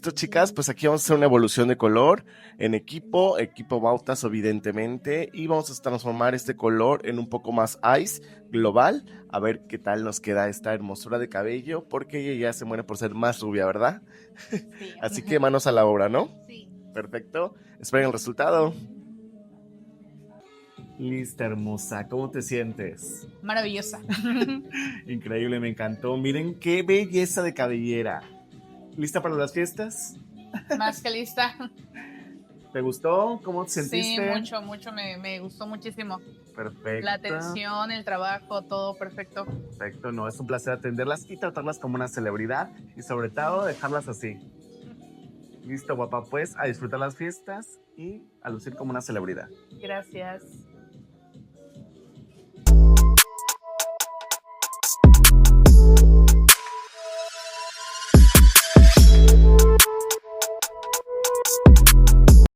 Listo, chicas, pues aquí vamos a hacer una evolución de color en equipo Bautas, evidentemente, y vamos a transformar este color en un poco más ice, global, a ver qué tal nos queda esta hermosura de cabello, porque ella ya se muere por ser más rubia, ¿verdad? Sí. Así que manos a la obra, ¿no? Sí. Perfecto, esperen el resultado. Lista, hermosa, ¿cómo te sientes? Maravillosa. Increíble, me encantó. Miren qué belleza de cabellera. ¿Lista para las fiestas? Más que lista. ¿Te gustó? ¿Cómo te Sí, sentiste? mucho, mucho. Me gustó muchísimo. La Perfecto, atención, el trabajo, todo perfecto. perfecto. No, es un placer atenderlas y tratarlas como una celebridad y sobre todo dejarlas así. Listo, guapa, pues a disfrutar las fiestas y a lucir como una celebridad. Gracias.